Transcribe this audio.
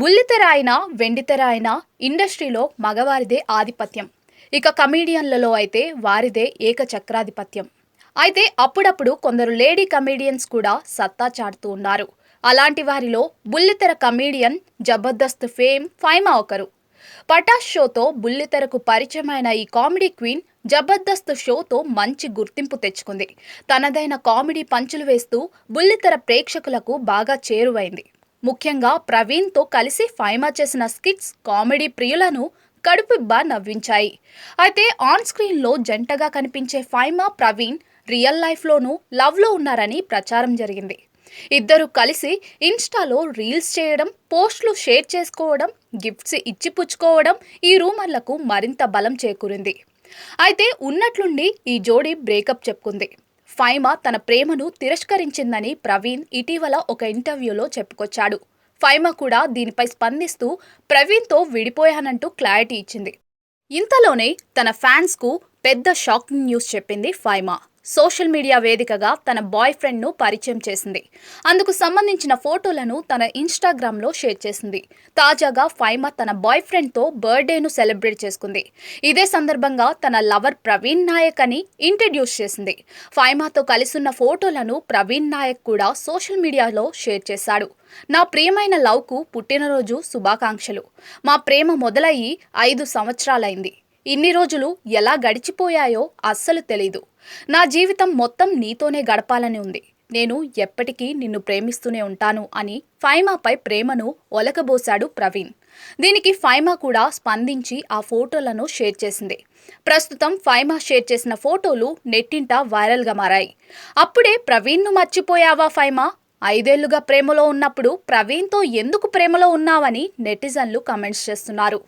బుల్లితెర అయినా వెండితెర అయినా ఇండస్ట్రీలో మగవారిదే ఆధిపత్యం. ఇక కమీడియన్లలో అయితే వారిదే ఏకచక్రాధిపత్యం. అయితే అప్పుడప్పుడు కొందరు లేడీ కమీడియన్స్ కూడా సత్తా చాటుతూ ఉన్నారు. అలాంటి వారిలో బుల్లితెర కమీడియన్ జబర్దస్త్ ఫేమ్ ఫైమా ఒకరు. పటాష్ షోతో బుల్లితెరకు పరిచయమైన ఈ కామెడీ క్వీన్ జబర్దస్త్ షోతో మంచి గుర్తింపు తెచ్చుకుంది. తనదైన కామెడీ పంచులు వేస్తూ బుల్లితెర ప్రేక్షకులకు బాగా చేరువైంది. ముఖ్యంగా ప్రవీణ్తో కలిసి ఫైమా చేసిన స్కిట్స్ కామెడీ ప్రియులను కడుపుబ్బా నవ్వించాయి. అయితే ఆన్ స్క్రీన్లో జంటగా కనిపించే ఫైమా ప్రవీణ్ రియల్ లైఫ్లోనూ లవ్లో ఉన్నారని ప్రచారం జరిగింది. ఇద్దరు కలిసి ఇన్స్టాలో రీల్స్ చేయడం, పోస్టులు షేర్ చేసుకోవడం, గిఫ్ట్స్ ఇచ్చిపుచ్చుకోవడం ఈ రూమర్లకు మరింత బలం చేకూరింది. అయితే ఉన్నట్లుండి ఈ జోడీ బ్రేకప్ చెప్పుకుంది. ఫైమా తన ప్రేమను తిరస్కరించిందని ప్రవీణ్ ఇటీవల ఒక ఇంటర్వ్యూలో చెప్పుకొచ్చాడు. ఫైమా కూడా దీనిపై స్పందిస్తూ ప్రవీణ్తో విడిపోయానంటూ క్లారిటీ ఇచ్చింది. ఇంతలోనే తన ఫ్యాన్స్కు పెద్ద షాకింగ్ న్యూస్ చెప్పింది ఫైమా. సోషల్ మీడియా వేదికగా తన బాయ్ ఫ్రెండ్ను పరిచయం చేసింది. అందుకు సంబంధించిన ఫోటోలను తన ఇన్స్టాగ్రామ్లో షేర్ చేసింది. తాజాగా ఫైమా తన బాయ్ ఫ్రెండ్తో బర్త్డేను సెలబ్రేట్ చేసుకుంది. ఇదే సందర్భంగా తన లవర్ ప్రవీణ్ నాయక్ అని ఇంట్రడ్యూస్ చేసింది. ఫైమాతో కలిసున్న ఫోటోలను ప్రవీణ్ నాయక్ కూడా సోషల్ మీడియాలో షేర్ చేశాడు. నా ప్రియమైన లవ్కు పుట్టినరోజు శుభాకాంక్షలు. మా ప్రేమ మొదలయ్యి 5 సంవత్సరాలైంది. ఇన్ని రోజులు ఎలా గడిచిపోయాయో అస్సలు తెలీదు. నా జీవితం మొత్తం నీతోనే గడపాలని ఉంది. నేను ఎప్పటికీ నిన్ను ప్రేమిస్తూనే ఉంటాను అని ఫైమాపై ప్రేమను ఒలకబోశాడు ప్రవీణ్. దీనికి ఫైమా కూడా స్పందించి ఆ ఫోటోలను షేర్ చేసింది. ప్రస్తుతం ఫైమా షేర్ చేసిన ఫోటోలు నెట్టింట వైరల్గా మారాయి. అప్పుడే ప్రవీణ్ను మర్చిపోయావా ఫైమా? 5 ఏళ్లుగా ప్రేమలో ఉన్నప్పుడు ప్రవీణ్తో ఎందుకు ప్రేమలో ఉన్నావని నెటిజన్లు కామెంట్స్ చేస్తున్నారు.